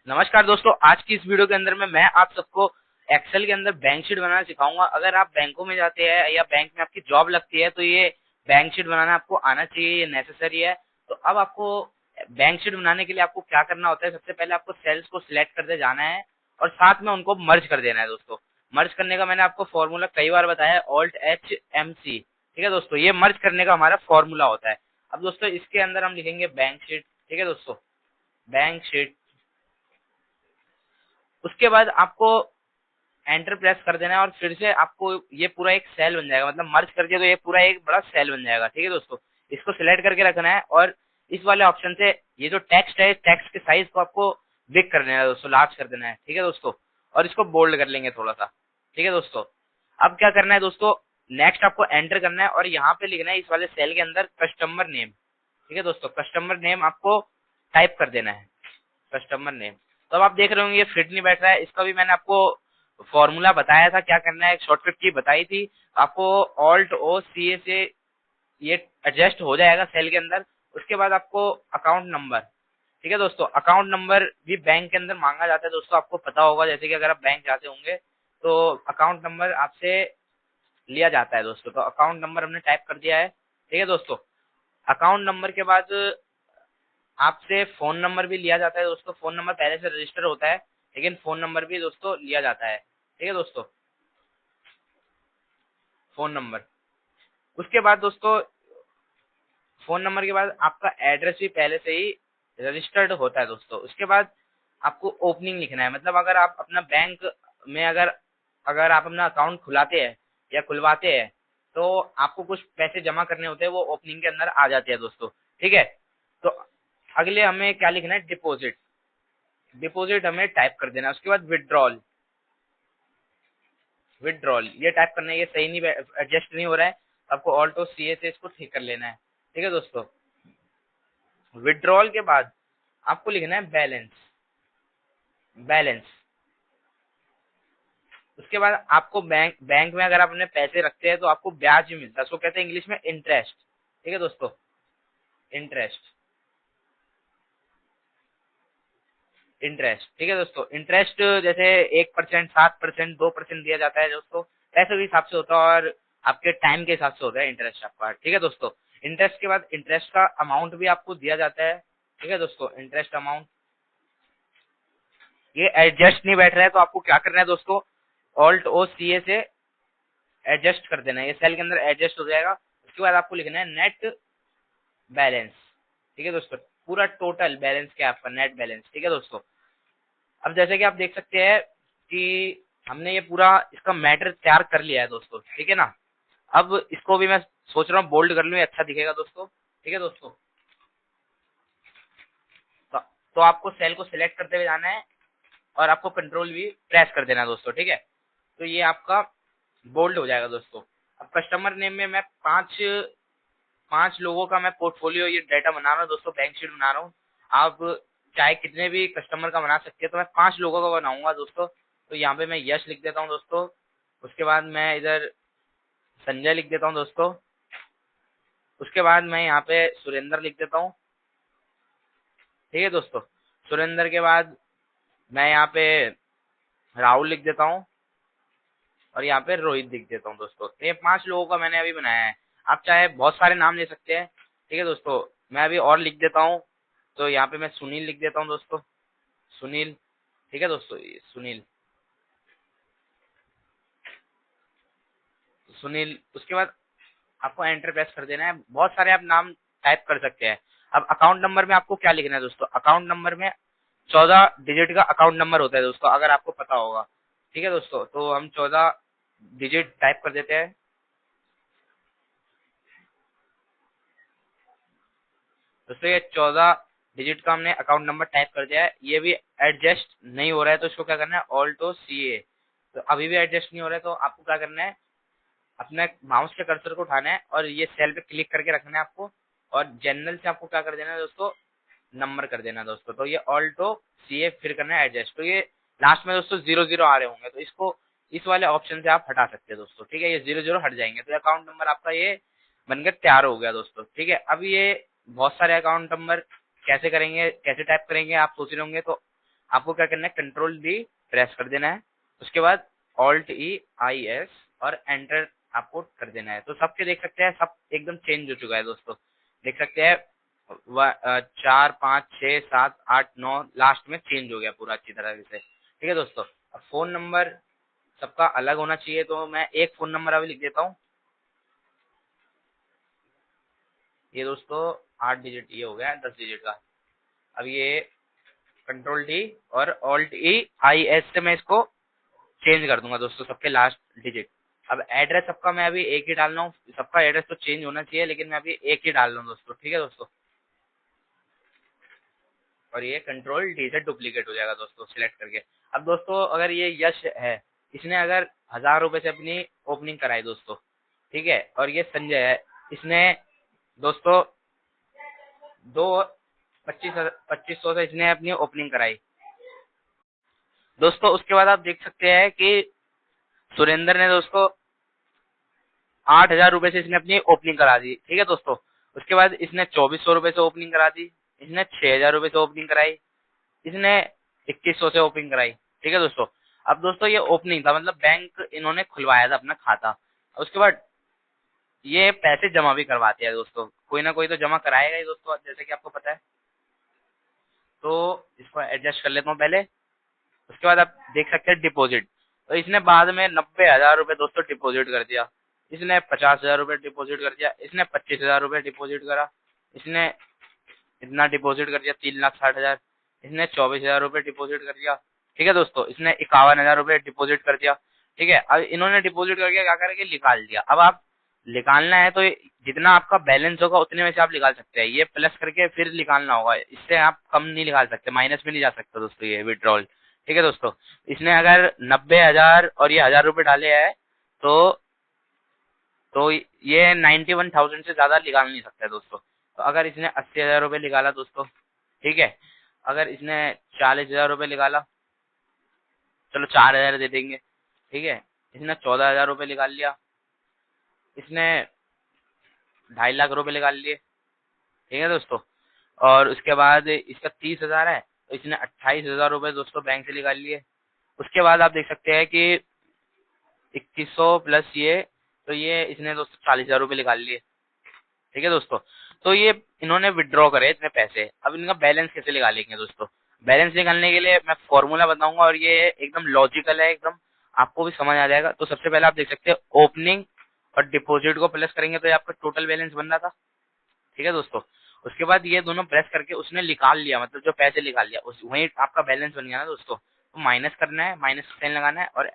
नमस्कार दोस्तों, आज की इस वीडियो के अंदर में मैं आप सबको एक्सेल के अंदर बैंक शीट बनाना सिखाऊंगा। अगर आप बैंकों में जाते हैं या बैंक में आपकी जॉब लगती है तो ये बैंक शीट बनाना आपको आना चाहिए, ये नेसेसरी है। तो अब आपको बैंक शीट बनाने के लिए आपको क्या करना होता है, सबसे पहले आपको सेल्स को सिलेक्ट करते जाना है और साथ में उनको मर्ज कर देना है। दोस्तों, मर्ज करने का मैंने आपको फॉर्मूला कई बार बताया है, Alt+H+M+C। ठीक है दोस्तों, ये मर्ज करने का हमारा फॉर्मूला होता है। अब दोस्तों इसके अंदर हम लिखेंगे बैंक शीट। ठीक है दोस्तों, बैंक शीट। उसके बाद आपको एंटर प्रेस कर देना है और फिर से आपको ये पूरा एक सेल बन जाएगा, मतलब मर्ज कर दिया तो ये पूरा एक बड़ा सेल बन जाएगा। ठीक है दोस्तों, इसको सिलेक्ट करके रखना है और इस वाले ऑप्शन से ये जो टेक्स्ट है, टेक्स्ट के साइज को आपको बिग कर देना है दोस्तों, लार्ज कर देना है। ठीक है दोस्तों, और इसको बोल्ड कर लेंगे थोड़ा सा। ठीक है दोस्तों, अब क्या करना है दोस्तों, नेक्स्ट आपको एंटर करना है और यहाँ पे लिखना है इस वाले सेल के अंदर कस्टमर नेम। ठीक है दोस्तों, कस्टमर नेम आपको टाइप कर देना है, कस्टमर नेम। तो अब आप देख रहे होंगे ये फिट नहीं बैठ रहा है, इसका भी मैंने आपको फॉर्मूला बताया था, क्या करना है, एक शॉर्टकट की बताई थी आपको। Alt+O+C से ये एडजस्ट हो जाएगा सेल के अंदर। उसके बाद आपको अकाउंट नंबर। ठीक है दोस्तों, अकाउंट नंबर भी बैंक के अंदर मांगा जाता है दोस्तों, आपको पता होगा। जैसे कि अगर आप बैंक जाते होंगे तो अकाउंट नंबर आपसे लिया जाता है दोस्तों। तो अकाउंट नंबर हमने टाइप कर दिया है। ठीक है दोस्तों, अकाउंट नंबर के बाद आपसे फोन नंबर भी लिया जाता है दोस्तों। फोन नंबर पहले से रजिस्टर होता है, लेकिन फोन नंबर भी दोस्तों लिया जाता है। ठीक है दोस्तों, फोन नंबर। उसके बाद दोस्तों फोन नंबर के बाद आपका एड्रेस भी पहले से ही रजिस्टर्ड होता है दोस्तों। उसके बाद आपको ओपनिंग लिखना है, मतलब अगर आप अपना बैंक में अगर अगर आप अपना अकाउंट खुलाते हैं या खुलवाते हैं तो आपको कुछ पैसे जमा करने होते हैं, वो ओपनिंग के अंदर आ जाते हैं दोस्तों। ठीक है, तो अगले हमें क्या लिखना है, डिपॉजिट। डिपॉजिट हमें टाइप कर देना है। उसके बाद विड्रॉल। विड्रॉल ये टाइप करना है, ये सही नहीं, एडजस्ट नहीं हो रहा है, आपको Alt+C से इसको ठीक कर लेना है। ठीक है दोस्तों, विड्रॉल के बाद आपको लिखना है बैलेंस। बैलेंस। उसके बाद आपको बैंक में अगर आप अपने पैसे रखते हैं तो आपको ब्याज भी मिलता है, उसको कहते हैं इंग्लिश में इंटरेस्ट। ठीक है दोस्तों, इंटरेस्ट। इंटरेस्ट। ठीक है दोस्तों, इंटरेस्ट जैसे 1%, 7%, 2% दिया जाता है दोस्तों, पैसे के हिसाब से होता है और आपके टाइम के हिसाब से होता है इंटरेस्ट आपका। ठीक है दोस्तों, इंटरेस्ट के बाद इंटरेस्ट का अमाउंट भी आपको दिया जाता है। ठीक है दोस्तों, इंटरेस्ट अमाउंट। ये एडजस्ट नहीं बैठ रहा है तो आपको क्या करना है दोस्तों, Alt+O+C से एडजस्ट कर देना है, ये सेल के अंदर एडजस्ट हो जाएगा। उसके बाद आपको लिखना है नेट बैलेंस। ठीक है दोस्तों, पूरा टोटल बैलेंस क्या है आपका, नेट बैलेंस। ठीक है दोस्तों, अब जैसे कि आप देख सकते हैं कि हमने ये पूरा इसका मैटर तैयार कर लिया है दोस्तों। ठीक है ना, अब इसको भी मैं सोच रहा हूँ बोल्ड कर लूँ, ये अच्छा दिखेगा दोस्तों। ठीक है दोस्तों, तो, तो आपको सेल को सिलेक्ट करते हुए जाना है और आपको कंट्रोल भी प्रेस कर देना है दोस्तों। ठीक है, तो ये आपका बोल्ड हो जाएगा दोस्तों। अब कस्टमर नेम में मैं पांच पांच लोगों का मैं पोर्टफोलियो ये डाटा बना रहा हूँ दोस्तों, बैंक शीट बना रहा हूँ। आप चाहे कितने भी कस्टमर का बना सकते हैं, तो मैं 5 लोगों का बनाऊंगा दोस्तों। तो यहाँ पे मैं यश लिख देता हूँ दोस्तों। उसके बाद मैं इधर संजय लिख देता हूँ दोस्तों। उसके बाद मैं यहाँ पे सुरेंद्र लिख देता हूँ। ठीक है दोस्तों, सुरेंद्र के बाद मैं यहाँ पे राहुल लिख देता हूँ और यहाँ पे रोहित लिख देता हूँ दोस्तों। तो ये 5 लोगों का मैंने अभी बनाया है। आप चाहे बहुत सारे नाम ले सकते हैं। ठीक है दोस्तों, मैं अभी और लिख देता हूँ। तो यहाँ पे मैं सुनील लिख देता हूँ दोस्तों, सुनील। ठीक है दोस्तों, ये सुनील, सुनील। उसके बाद आपको एंटर प्रेस कर देना है, बहुत सारे आप नाम टाइप कर सकते हैं। अब अकाउंट नंबर में आपको क्या लिखना है दोस्तों, अकाउंट नंबर में 14 डिजिट का अकाउंट नंबर होता है दोस्तों, अगर आपको पता होगा। ठीक है दोस्तों, तो हम 14 डिजिट टाइप कर देते हैं। दोस्तों ये 14 डिजिट का हमने अकाउंट नंबर टाइप कर दिया है। ये भी एडजस्ट नहीं हो रहा है तो इसको क्या करना है, Alt+C। तो अभी भी एडजस्ट नहीं हो रहा है तो आपको क्या करना है, अपने माउस के कर्सर को उठाना है और ये सेल पे क्लिक करके रखना है आपको, और जनरल से आपको क्या कर देना है दोस्तों, नंबर कर देना है दोस्तों। तो ये Alt+C फिर करना है एडजस्ट। तो ये लास्ट में दोस्तों 00 आ रहे होंगे तो इसको इस वाले ऑप्शन से आप हटा सकते हैं दोस्तों। ठीक है, ये 00 हट जाएंगे तो अकाउंट नंबर आपका ये बनकर तैयार हो गया दोस्तों। ठीक है, अब ये बहुत सारे अकाउंट नंबर कैसे करेंगे, कैसे टाइप करेंगे आप सोच रहे होंगे। तो आपको क्या करना है, कंट्रोल डी प्रेस कर देना है, उसके बाद ऑल्ट ई आई एस और एंटर आपको कर देना है। तो सबके देख सकते हैं सब एकदम चेंज हो चुका है दोस्तों, देख सकते हैं 4 5 6 7 8 9 लास्ट में चेंज हो गया पूरा अच्छी तरह से। ठीक है दोस्तों, अब फोन नंबर सबका अलग होना चाहिए, तो मैं एक फोन नंबर अभी लिख देता हूँ। ये दोस्तों 8 डिजिट ये हो गया 10 डिजिट का। अब ये कंट्रोल डी और ऑल्ट ई आई एस से मैं इसको चेंज कर दूंगा दोस्तों सबके लास्ट डिजिट। अब एड्रेस सबका मैं अभी एक ही डाल रहा हूँ, सबका एड्रेस तो चेंज होना चाहिए लेकिन मैं अभी एक ही डाल रहा हूँ दोस्तों। ठीक है दोस्तों, और ये कंट्रोल डी से डुप्लीकेट हो जाएगा दोस्तों सिलेक्ट करके। अब दोस्तों अगर ये यश है, इसने अगर 1000 रुपए से अपनी ओपनिंग कराई दोस्तों, ठीक है, और ये संजय है, इसने दोस्तों दो 2500 से इसने अपनी ओपनिंग कराई दोस्तों। उसके बाद आप देख सकते हैं कि सुरेंद्र ने दोस्तों 8000 रुपए से इसने अपनी ओपनिंग करा दी। ठीक है दोस्तों, उसके बाद इसने 2400 रुपए से ओपनिंग करा दी, इसने 6000 रुपए से ओपनिंग कराई, इसने 2100 से ओपनिंग कराई। ठीक है दोस्तों, अब दोस्तों ये ओपनिंग था, मतलब बैंक इन्होंने खुलवाया था अपना खाता। उसके बाद ये पैसे जमा भी करवाते हैं दोस्तों, कोई ना कोई तो जमा कराएगा ही दोस्तों, जैसे कि आपको पता है। तो इसको एडजस्ट कर लेता हूँ पहले। उसके बाद आप देख सकते हैं डिपॉजिट, तो इसने बाद में 90,000 रुपए दोस्तों डिपॉजिट कर दिया, इसने 50,000 रुपए डिपॉजिट कर दिया, इसने 25,000 रुपए डिपॉजिट करा, इसने इतना डिपॉजिट कर दिया 3,60,000, इसने 24,000 रुपए डिपॉजिट कर दिया। ठीक है दोस्तों, इसने 51,000 रुपए डिपॉजिट कर दिया। ठीक है, अब इन्होंने डिपॉजिट करके क्या करके निकाल दिया। अब आप निकालना है तो जितना आपका बैलेंस होगा उतने में से आप निकाल सकते हैं, ये प्लस करके फिर निकालना होगा, इससे आप कम नहीं निकाल सकते, माइनस में नहीं जा सकते दोस्तों ये विड्रॉल। ठीक है दोस्तों, इसने अगर 90,000 और ये 1,000 रुपए डाले हैं तो ये 91,000 से ज्यादा निकाल नहीं सकता है दोस्तों। तो अगर इसने 80,000 रुपए निकाला दोस्तों, ठीक है, अगर इसने 40,000 रुपए निकाला, चलो 4,000 दे देंगे। ठीक है, इसने 14,000 रुपए निकाल लिया, इसने 2.5 लाख रुपए निकाल लिए। ठीक है दोस्तों, और उसके बाद इसका 30,000 है, तो इसने 28,000 रुपए दोस्तों बैंक से निकाल लिए। उसके बाद आप देख सकते हैं कि 2100 प्लस ये, तो ये इसने दोस्तों 40,000 रुपए निकाल लिए। ठीक है दोस्तों, तो ये इन्होंने विड्रॉ करे इतने पैसे। अब इनका बैलेंस कैसे निकालेंगे दोस्तों, बैलेंस निकालने के लिए मैं फॉर्मूला बताऊंगा और ये एकदम लॉजिकल है, एकदम आपको भी समझ आ जाएगा। तो सबसे पहले आप देख सकते हैं ओपनिंग और डिपॉजिट को प्लस करेंगे तो ये आपका टोटल बैलेंस बन रहा था। ठीक है दोस्तों, उसके बाद ये दोनों प्रेस करके उसने निकाल लिया, मतलब जो पैसे निकाल लिया उस वही आपका बैलेंस बन गया ना दोस्तों। तो माइनस करना है, माइनस साइन लगाना है और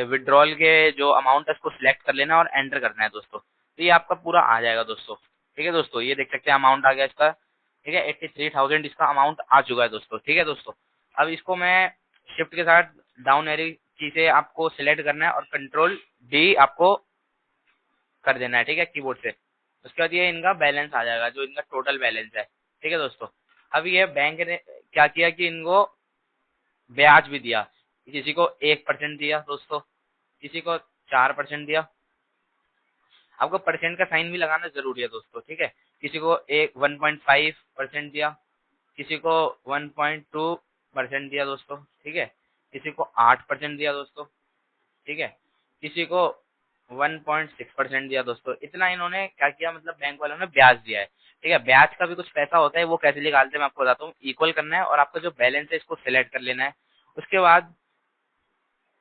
विड्रॉल के जो अमाउंट है उसको सिलेक्ट कर लेना और एंटर करना है दोस्तों। तो ये आपका पूरा आ जाएगा दोस्तों। ठीक है दोस्तों, ये देख सकते हैं अमाउंट आ गया इसका। ठीक है, 83,000 इसका अमाउंट आ चुका है दोस्तों। ठीक है दोस्तों, अब इसको मैं शिफ्ट के साथ डाउन एरो की से आपको सिलेक्ट करना है और कंट्रोल डी आपको कर देना है, ठीक है, कीबोर्ड से। उसके बाद ये इनका बैलेंस आ जाएगा, जो इनका टोटल बैलेंस है। ठीक है दोस्तों, अब ये बैंक ने क्या किया कि इनको ब्याज भी दिया, किसी को 1% दिया दोस्तों, किसी को 4% दिया। आपको परसेंट का साइन भी लगाना जरूरी है दोस्तों। ठीक है, किसी को 1.5% दिया, किसी को 1.2% दिया दोस्तों। ठीक है, किसी को 8% दिया दोस्तों। ठीक है, किसी को 1.6% दिया दोस्तों। इतना इन्होंने क्या किया, मतलब बैंक वालों ने ब्याज दिया है। ठीक है, ब्याज का भी कुछ पैसा होता है, वो कैसे निकालते हैं मैं आपको बताता हूँ। इक्वल करना है और आपका जो बैलेंस है इसको सिलेक्ट कर लेना है। उसके बाद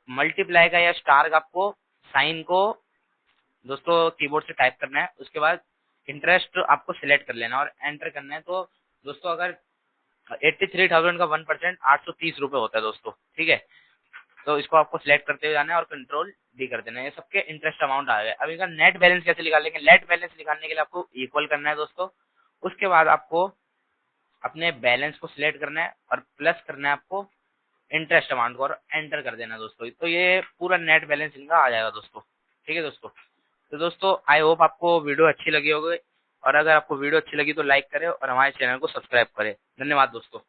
मल्टीप्लाई का या स्टार का आपको साइन को दोस्तों कीबोर्ड से टाइप करना है। उसके बाद इंटरेस्ट आपको सिलेक्ट कर लेना और एंटर करना है। तो दोस्तों अगर 83,000 का 1% 830 रुपए होता है दोस्तों। ठीक है, तो इसको आपको सिलेक्ट करते हुए जाना है और कंट्रोल डी कर देना है। ये सबके इंटरेस्ट अमाउंट आ गए। अब इनका नेट बैलेंस कैसे निकालेंगे, नेट बैलेंस निकालने के लिए आपको इक्वल करना है दोस्तों। उसके बाद आपको अपने बैलेंस को सिलेक्ट करना है और प्लस करना है आपको इंटरेस्ट अमाउंट को और एंटर कर देना है दोस्तों। तो ये पूरा नेट बैलेंस इनका आ जाएगा दोस्तों। ठीक है दोस्तों, तो दोस्तों आई होप आपको वीडियो अच्छी लगी होगी, और अगर आपको वीडियो अच्छी लगी तो लाइक करें और हमारे चैनल को सब्सक्राइब करें। धन्यवाद दोस्तों।